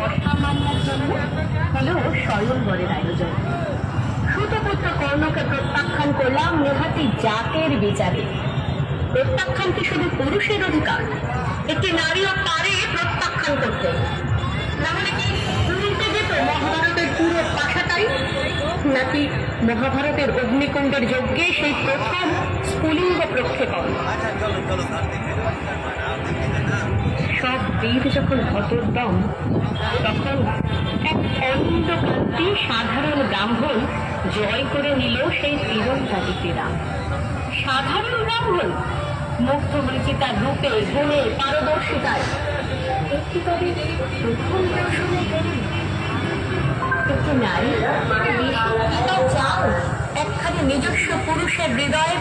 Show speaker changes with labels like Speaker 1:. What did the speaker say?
Speaker 1: অসামান্যের জন্য হলো স্বয়ংবরের আয়োজন। সুতপুত্র কর্ণকে প্রত্যাখ্যান করলাম নেহাতি জাতের বিচারে। প্রত্যাখ্যান কি শুধু পুরুষের অধিকার? একটি নারীও পারে প্রত্যাখ্যান করতে। তাহলে কি উল্টে যেত মহাভারতের পুরো পাশাটাই? নাকি মহাভারতের অগ্নিকুণ্ডের যজ্ঞে সেই প্রথম স্ফুলিঙ্গ প্রক্ষেপণ? সব বীর যখন হতোদ্যম, তখন এক অন্ধকান্তি সাধারণ ব্রাহ্মণ জয় করে নিল সেই তীরন্দাজিকেরা। সাধারণ ব্রাহ্মণ মুগ্ধ হয়েছে তার রূপে, গুণে, পারদর্শিতায়। একটি তবে প্রথম দর্শনে একটি নারী চাও একখানে নিজস্ব পুরুষের হৃদয়ে